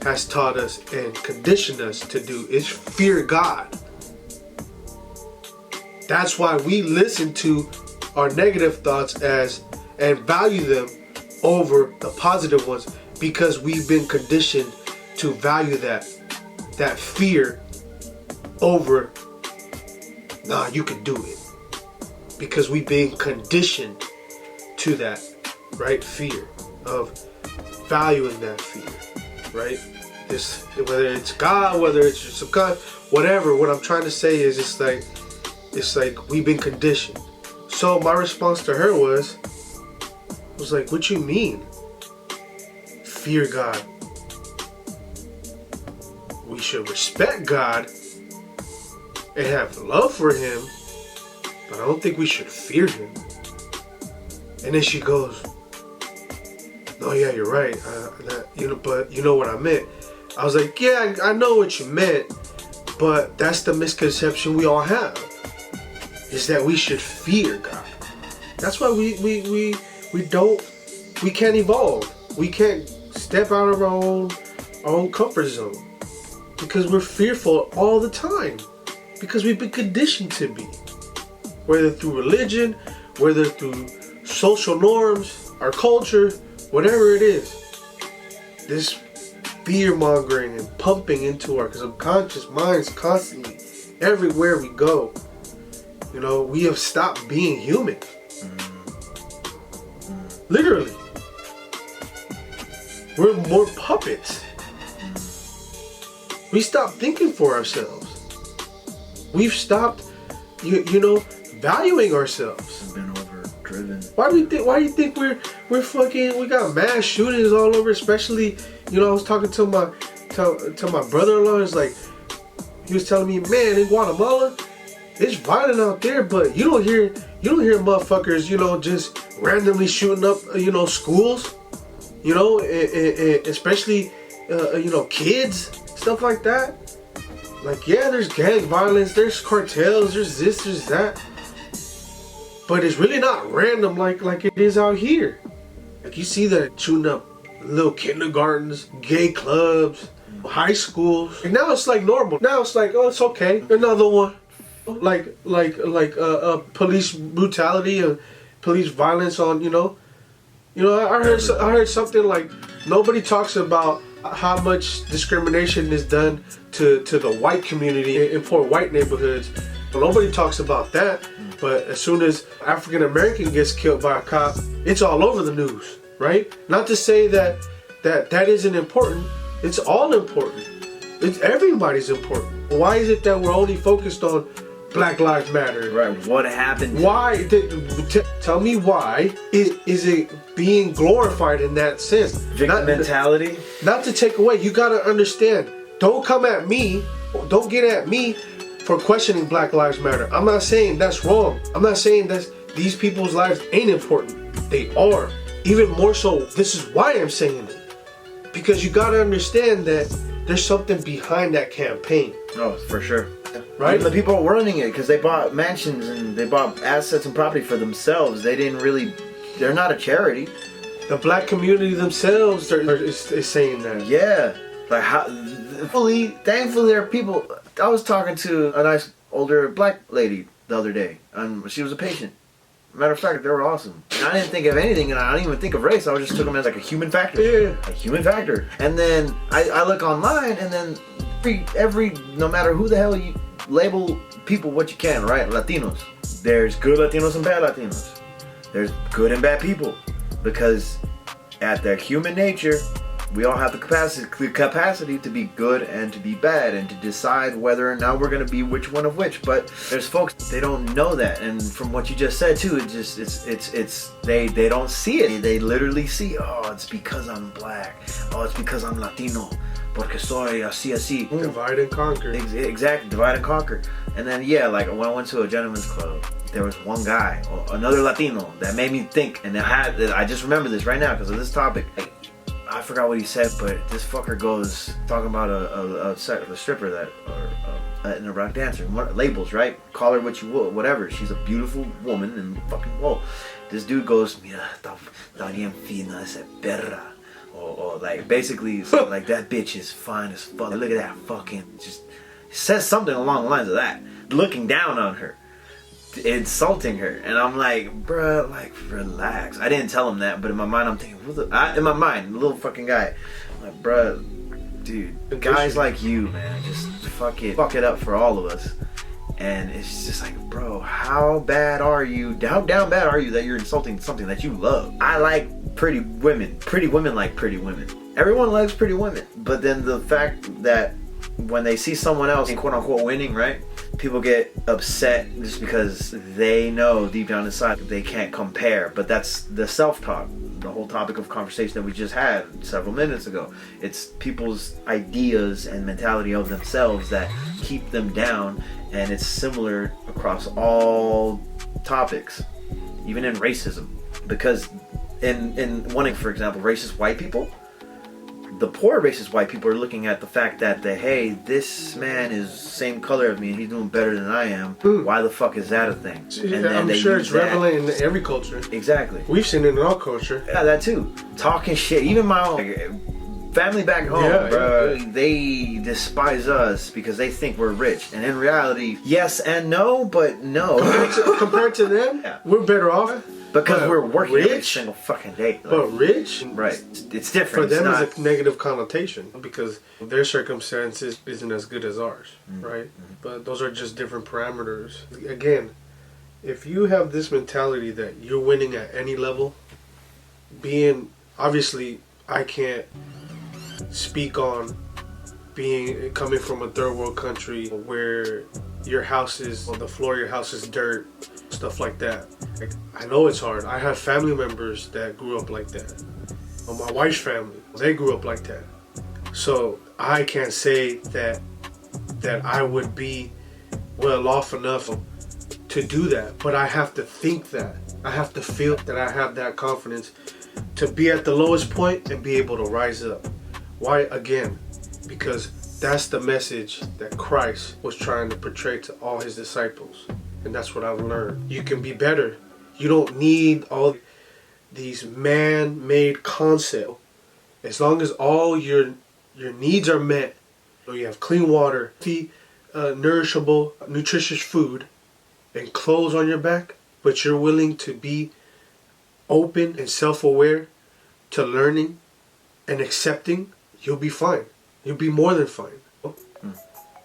has taught us and conditioned us to do is fear God. That's why we listen to our negative thoughts and value them over the positive ones, because we've been conditioned to value that fear over, nah, you can do it. Because we've been conditioned to that, right? Fear of valuing that fear, right? This, whether it's God, whether it's your subconscious, whatever. What I'm trying to say is, it's like we've been conditioned. So my response to her was like, what you mean? Fear God. We should respect God and have love for Him, but I don't think we should fear Him. And then she goes, no, yeah, you're right. But you know what I meant. I was like, yeah, I know what you meant, but that's the misconception we all have, is that we should fear God. That's why we can't evolve. We can't step out of our own comfort zone, because we're fearful all the time, because we've been conditioned to be, whether through religion, whether through social norms, our culture, whatever it is. This fear mongering and pumping into our subconscious minds constantly, everywhere we go. We have stopped being human. Literally. We're more puppets. We stopped thinking for ourselves. We've stopped, valuing ourselves. We've been overdriven. Why do you think we're fucking? We got mass shootings all over. Especially, I was talking to my brother-in-law. It's like, he was telling me, man, in Guatemala, it's violent out there, but you don't hear motherfuckers, just randomly shooting up, schools, especially, kids, stuff like that. Like, yeah, there's gang violence, there's cartels, there's this, there's that. but it's really not random like it is out here. Like you see that shooting up little kindergartens, gay clubs, high schools. And now it's like normal. Now it's like, oh, it's okay. Another one. Like police brutality and police violence on, I heard something like nobody talks about how much discrimination is done to the white community in poor white neighborhoods. But nobody talks about that. But as soon as African American gets killed by a cop, it's all over the news, right? Not to say that isn't important. It's all important. It's everybody's important. Why is it that we're only focused on Black Lives Matter? Right. What happened? Why? Tell me why is it being glorified in that sense? Victim mentality? Not to take away. You gotta understand. Don't come at me. Don't get at me for questioning Black Lives Matter. I'm not saying that's wrong. I'm not saying that these people's lives ain't important. They are. Even more so, this is why I'm saying it. Because you gotta understand that there's something behind that campaign. Oh, for sure. Right? Even the people running it, because they bought mansions and they bought assets and property for themselves. They're not a charity. The black community themselves is saying that. Yeah. Like thankfully there are people. I was talking to a nice older black lady the other day, and she was a patient. Matter of fact, they were awesome. And I didn't think of anything, and I didn't even think of race. I just took them as like a human factor. Yeah. A human factor. And then I look online, and then every no matter who the hell you label people what you can, right? Latinos. There's good Latinos and bad Latinos. There's good and bad people. Because at their human nature, we all have the capacity to be good and to be bad and to decide whether or not we're gonna be which one of which. But there's folks, they don't know that, and from what you just said too, they don't see it. They literally see, oh, it's because I'm black. Oh, it's because I'm Latino. Porque soy así. Divide and conquer. Exactly, divide and conquer. And then like when I went to a gentleman's club, there was one guy, another Latino, that made me think, and I just remember this right now because of this topic. I forgot what he said, but this fucker goes talking about a stripper that, or an erotic dancer, labels, right? Call her what you will, whatever. She's a beautiful woman, and fucking whoa. This dude goes, mira, está bien fina esa perra. Or like basically like that bitch is fine as fuck. Look at that fucking, just says something along the lines of that, looking down on her, insulting her, and I'm like, bruh, like relax. I didn't tell him that, but in my mind I'm thinking, in my mind, the little fucking guy, I'm like, bruh, dude, guys like you, man, just fuck it up for all of us. And it's just like, bro, how bad are you? How down bad are you that you're insulting something that you love? I like pretty women. Pretty women like pretty women. Everyone likes pretty women. But then the fact that when they see someone else, quote unquote, winning, right? People get upset just because they know deep down inside they can't compare. But that's the self-talk, the whole topic of conversation that we just had several minutes ago. It's people's ideas and mentality of themselves that keep them down. And it's similar across all topics, even in racism. Because in wanting, for example, racist white people, the poor racist white people are looking at the fact that hey, this man is same color as me and he's doing better than I am. Why the fuck is that a thing? And I'm sure it's relevant in every culture. Exactly. We've seen it in our culture. Yeah, that too. Talking shit. Even my own family back home, bro, they despise us because they think we're rich. And in reality, yes and no, but no. Compared to them, we're better off. Because we're working every single fucking day. But rich? Right. It's different. For them, it's a negative connotation because their circumstances isn't as good as ours, right? But those are just different parameters. Again, if you have this mentality that you're winning at any level, obviously, I can't speak on coming from a third world country where your house is, on the floor of your house is dirt, stuff like that. Like, I know it's hard. I have family members that grew up like that. My wife's family, they grew up like that. So I can't say that I would be well off enough to do that. But I have to think that. I have to feel that I have that confidence to be at the lowest point and be able to rise up. Why? Again, because that's the message that Christ was trying to portray to all his disciples. And that's what I've learned. You can be better You don't need all these man-made concepts. As long as all your needs are met, you have clean water, nourishable, nutritious food, and clothes on your back, but you're willing to be open and self-aware to learning and accepting, you'll be fine. You'll be more than fine.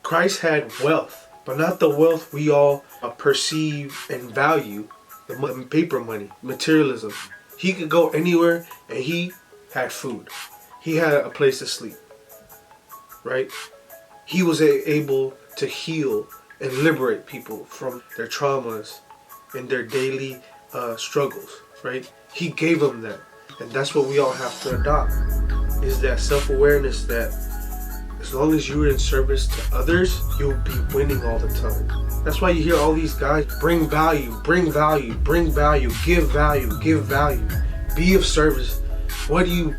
Christ had wealth, but not the wealth we all perceive and value, the paper money, materialism. He could go anywhere and he had food. He had a place to sleep, right? He was able to heal and liberate people from their traumas and their daily struggles, right? He gave them that. And that's what we all have to adopt, is that self-awareness that as long as you're in service to others, you'll be winning all the time. That's why you hear all these guys bring value, bring value, bring value, give value, give value, be of service. What do you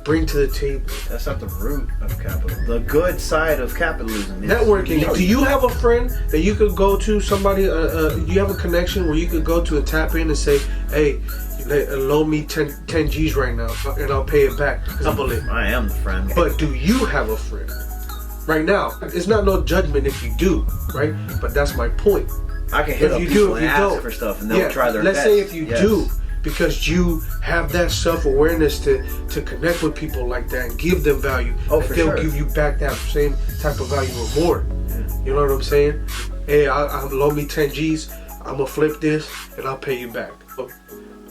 bring to the table? That's not the root of capitalism. The good side of capitalism is networking. Do you have a friend that you could go to, somebody, you have a connection where you could go to and tap in and say, hey, loan me 10 G's right now and I'll pay it back. I am the friend. But do you have a friend right now? It's not no judgment if you do, right? But that's my point. I can hit up people and ask for stuff and they'll try their best. Let's say if you do, because you have that self-awareness to connect with people like that and give them value, and they'll give you back that same type of value or more. Yeah. You know what I'm saying? Hey, I'll loan me 10 G's, I'm gonna flip this and I'll pay you back.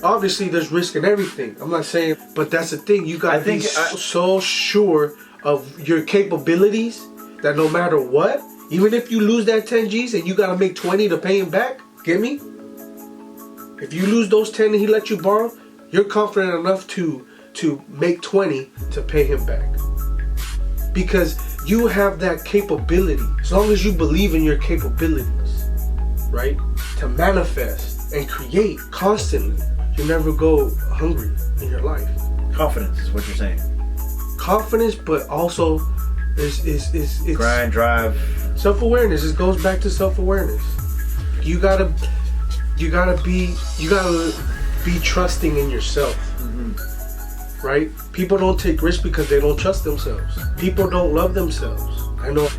Obviously there's risk in everything. I'm not saying, but that's the thing. You gotta be so sure of your capabilities that no matter what, even if you lose that 10 G's and you gotta make 20 to pay him back, get me? If you lose those 10 and he let you borrow, you're confident enough to make 20 to pay him back. Because you have that capability. As long as you believe in your capabilities, right? To manifest and create constantly. You never go hungry in your life. Confidence is what you're saying. Confidence, but also is grind, drive, self-awareness. It goes back to self-awareness. You gotta be trusting in yourself. Mm-hmm. Right? People don't take risks because they don't trust themselves. People don't love themselves. I know.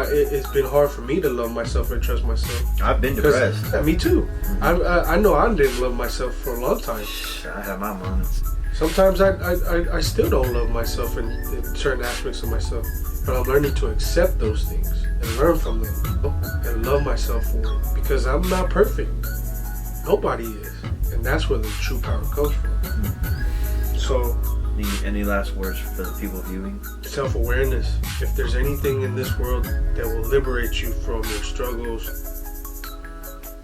It's been hard for me to love myself and trust myself. I've been depressed. Yeah, me too. Mm-hmm. I know I didn't love myself for a long time. I have my moments. Sometimes I still don't love myself in certain aspects of myself. But I'm learning to accept those things and learn from them and love myself for it. Because I'm not perfect. Nobody is. And that's where the true power comes from. Mm-hmm. So, any last words for the people viewing? Self-awareness. If there's anything in this world that will liberate you from your struggles,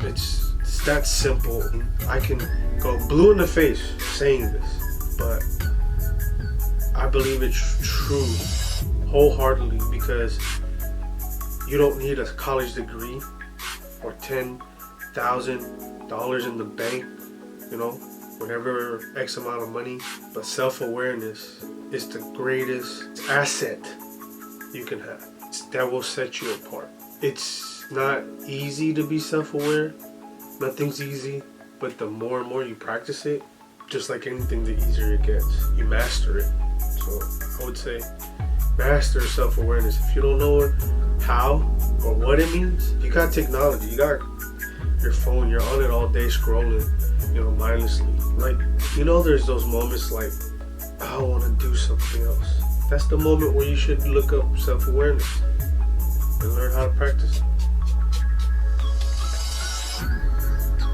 it's that simple. I can go blue in the face saying this, but I believe it's true wholeheartedly, because you don't need a college degree or $10,000 in the bank, whatever X amount of money, but self-awareness is the greatest asset you can have. That will set you apart. It's not easy to be self-aware. Nothing's easy, but the more and more you practice it, just like anything, the easier it gets. You master it. So I would say master self-awareness. If you don't know how or what it means, you got technology. You got your phone. You're on it all day scrolling, mindlessly. Like, there's those moments like, I want to do something else. That's the moment where you should look up self-awareness and learn how to practice it.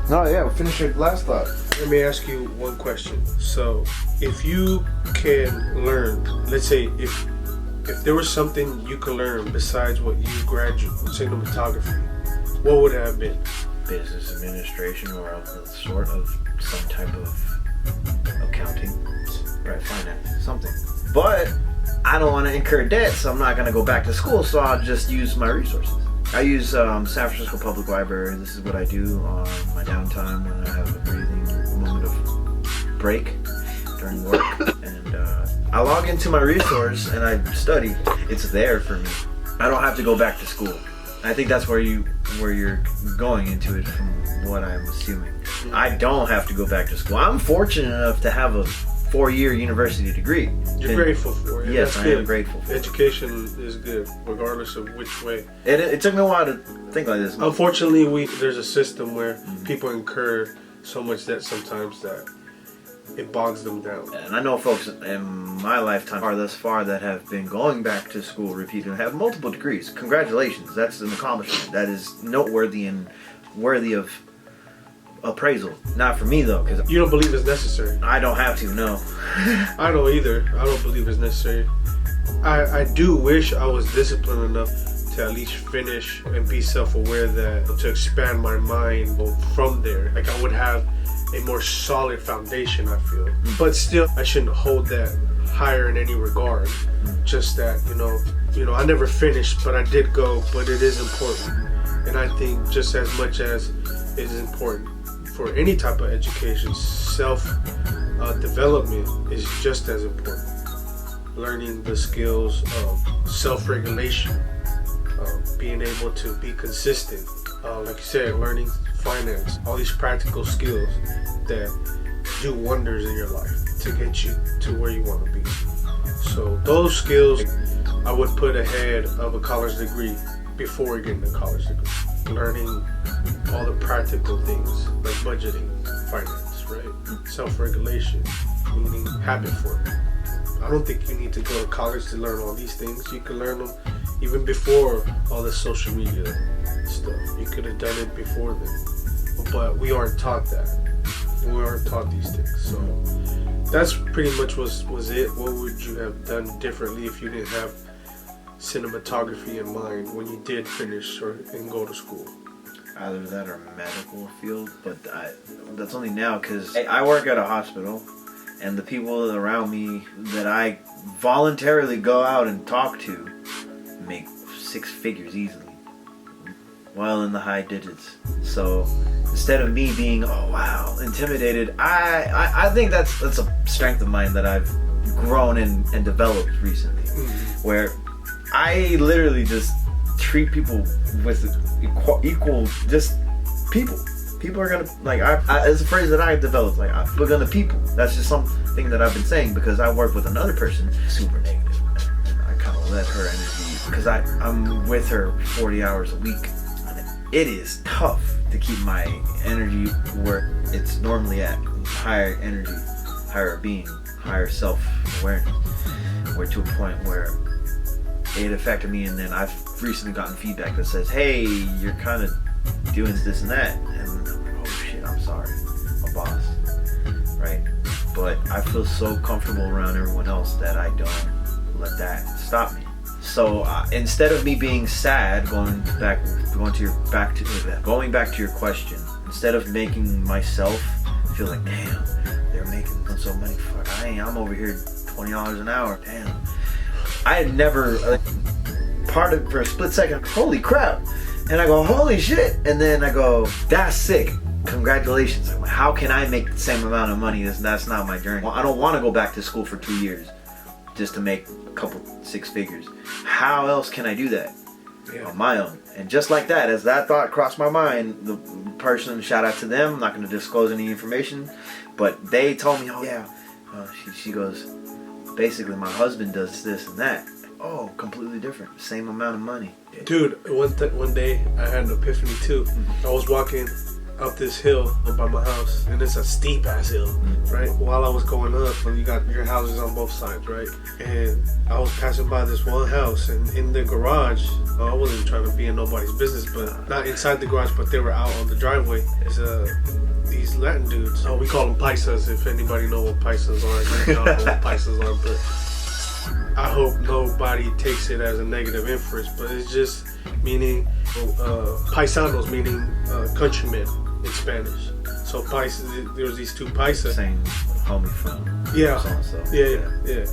No, yeah, we'll finish your last thought. Let me ask you one question. So, if you can learn, let's say if there was something you could learn besides what you graduated, cinematography, what would it have been? Business administration or of the sort of some type of accounting, right? Finance, something. But I don't want to incur debt, so I'm not going to go back to school, so I'll just use my resources. I use San Francisco Public Library. This is what I do on my downtime when I have a breathing moment of break during work. And I log into my resource and I study. It's there for me. I don't have to go back to school. I think that's where you where you're going into it from what I'm assuming. I don't have to go back to school. I'm fortunate enough to have a 4-year university degree. You're grateful for it. Yes, That's I good. am grateful for it. Education is good, regardless of which way. It took me a while to think like this. Unfortunately, there's a system where people incur so much debt sometimes that it bogs them down. And I know folks in my lifetime are thus far that have been going back to school repeatedly and have multiple degrees. Congratulations. That's an accomplishment. That is noteworthy and worthy of appraisal. Not for me though, because You don't believe it's necessary. I don't have to, no. I don't either. I don't believe it's necessary. I do wish I was disciplined enough to at least finish and be self-aware that to expand my mind from there. Like I would have a more solid foundation, I feel. But still, I shouldn't hold that higher in any regard. Just that, you know, I never finished, but I did go, but it is important. And I think just as much as it is important for any type of education, self-development is just as important. Learning the skills of self-regulation, being able to be consistent, like you said, learning finance, all these practical skills that do wonders in your life to get you to where you want to be. So those skills I would put ahead of a college degree before getting a college degree. Learning all the practical things like budgeting, finance, right? Self-regulation, meaning habit forming. I don't think you need to go to college to learn all these things. You can learn them even before all the social media stuff. You could have done it before then. But we aren't taught that. We aren't taught these things. So that's pretty much was it. What would you have done differently if you didn't have cinematography in mind when you did finish and go to school? Either that or medical field, but that's only now because I work at a hospital, and the people around me that I voluntarily go out and talk to make 6 figures easily, well in the high digits. So instead of me being intimidated, I think that's a strength of mine that I've grown and developed recently, where I literally just treat people with equal just people. People are gonna it's a phrase that I developed. We're gonna people. That's just something that I've been saying because I work with another person super negative, and I kind of let her energy because I'm with her 40 hours a week. And it is tough to keep my energy where it's normally at. Higher energy, higher being, higher self-awareness. We're to a point where it affected me, and then I've recently gotten feedback that says, hey, you're kind of doing this and that, and I'm like, oh shit, I'm sorry, my boss, right? But I feel so comfortable around everyone else that I don't let that stop me. So instead of me being sad, going back to your question, instead of making myself feel like, damn, they're making so money, I'm over here $20 an hour, damn. I had never parted for a split second, holy crap, and I go, holy shit, and then I go, that's sick, congratulations. I'm like, how can I make the same amount of money? That's not my journey. I don't want to go back to school for 2 years just to make a couple 6 figures. How else can I do that on my own? And just like that, as that thought crossed my mind, the person, shout out to them, I'm not going to disclose any information, but they told me, she goes, basically my husband does this and that. Oh, completely different. Same amount of money. Dude, one day I had an epiphany too. I was walking up this hill by my house, and it's a steep ass hill, right? While I was going up, you got your houses on both sides, right? And I was passing by this one house, and in the garage, I wasn't trying to be in nobody's business, but not inside the garage, but they were out on the driveway. There's these Latin dudes. We call them paisas, if anybody know what paisas are. I don't know what paisas are, but I hope nobody takes it as a negative inference, but it's just meaning paisanos, meaning countrymen in Spanish. So there's these 2 paisas. Same homie from so-and-so. Yeah.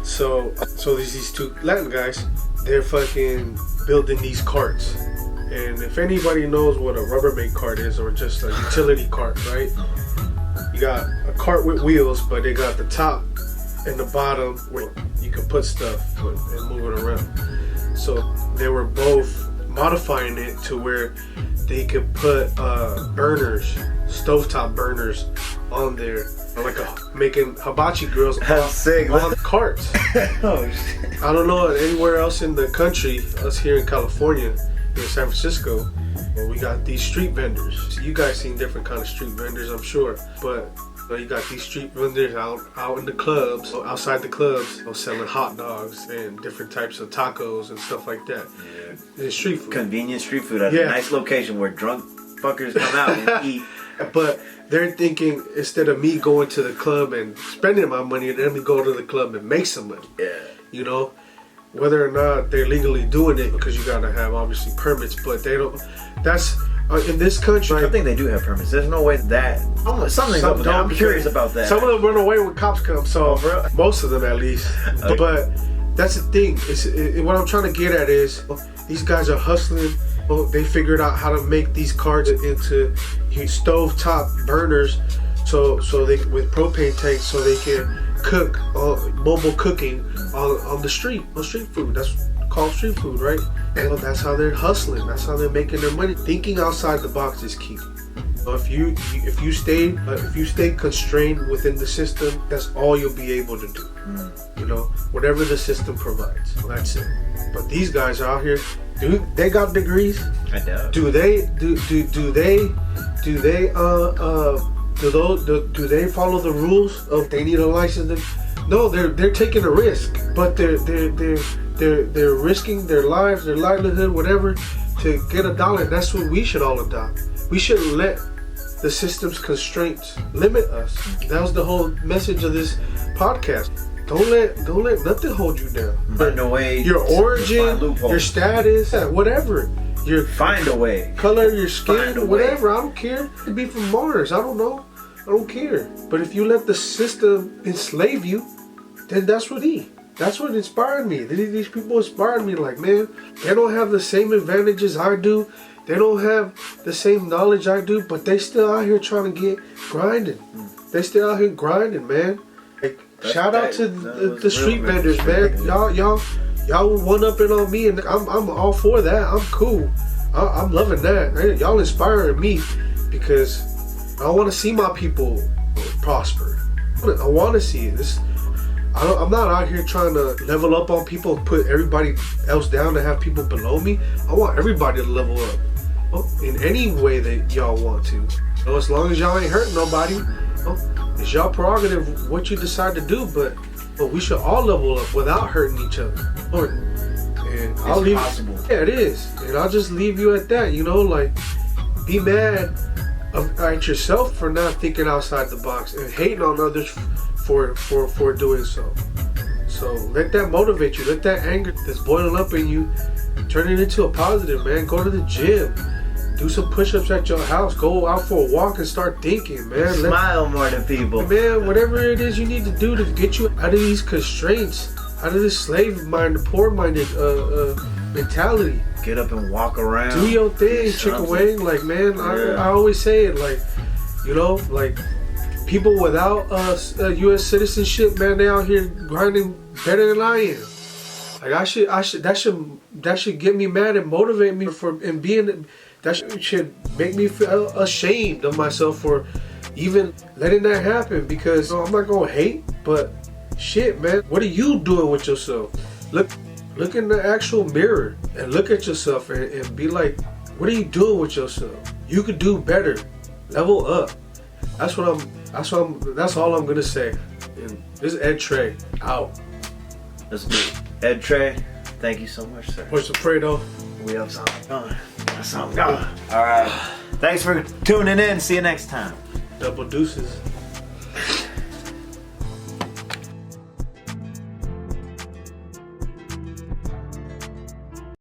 So there's these 2 Latin guys. They're fucking building these carts. And if anybody knows what a Rubbermaid cart is, or just a utility cart, right? You got a cart with wheels, but they got the top and the bottom where you can put stuff and move it around. So they were both modifying it to where they could put burners, stovetop burners, on there, like making hibachi grills That's sick. on the carts. Oh shit. I don't know anywhere else in the country. Us here in California, in San Francisco, well, we got these street vendors. You guys seen different kind of street vendors, I'm sure, but. You got these street vendors out in the clubs, outside the clubs, selling hot dogs and different types of tacos and stuff like that. Yeah. It's street food. Convenient street food at a Yeah. nice location where drunk fuckers come out and eat. But they're thinking, instead of me going to the club and spending my money, let me go to the club and make some money. Yeah. You know, whether or not they're legally doing it, because you gotta have obviously permits, but they don't. That's in this country. I think they do have permits. There's no way that something's up with that. I'm curious about that. Some of them run away when cops come, so most of them at least. But that's the thing. What I'm trying to get at is these guys are hustling. They figured out how to make these carts into stovetop burners, so they with propane tanks, so they can cook mobile cooking on the street, on street food. That's called street food, right? And that's how they're hustling. That's how they're making their money. Thinking outside the box is key. If you stay constrained within the system, that's all you'll be able to do. You know, whatever the system provides, that's it. But these guys out here, they got degrees? I doubt. Do they follow the rules of they need a license? No, they're taking a risk, but they're risking their lives, their livelihood, whatever, to get $1. That's what we should all adopt. We shouldn't let the system's constraints limit us. That was the whole message of this podcast. Don't let nothing hold you down. Find a way. Your origin, your status, whatever. Your find a way. Color, your skin, whatever. Way. I don't care. It could be from Mars. I don't know. I don't care. But if you let the system enslave you, then that's what inspired me. These people inspired me. Like, man, they don't have the same advantages I do. They don't have the same knowledge I do, but they still out here trying to get grinding. They still out here grinding, man. Like, shout out to the street vendors, man. Y'all one-upping on me, and I'm all for that. I'm cool. I'm loving that. Y'all inspiring me because I want to see my people prosper. I want to see it. I'm not out here trying to level up on people and put everybody else down to have people below me. I want everybody to level up in any way that y'all want to. So as long as y'all ain't hurting nobody, it's y'all prerogative what you decide to do. But we should all level up without hurting each other. And I'll leave. Possible. Yeah, it is. And I'll just leave you at that. You know, like, be mad at yourself for not thinking outside the box and hating on others for doing so. So let that motivate you. Let that anger that's boiling up in you turn it into a positive, man. Go to the gym. Do some push-ups at your house. Go out for a walk and start thinking, man. Smile more than people. Man, whatever it is you need to do to get you out of these constraints, out of this slave-minded, poor-minded mentality. Get up and walk around. Do your thing, Chicken Wing. Like, man, I always say it, like, you know, like, people without U.S. citizenship, man, they out here grinding better than I am. Like, that should get me mad and motivate me and being. That should make me feel ashamed of myself for even letting that happen, because I'm not gonna hate, but shit, man, what are you doing with yourself? Look in the actual mirror and look at yourself and be like, what are you doing with yourself? You could do better. Level up. That's all I'm gonna say. And this is Ed Trey out. Let's do it. Ed Trey, thank you so much, sir. Push the Fredo. We have something going. All right. Thanks for tuning in. See you next time. Double deuces.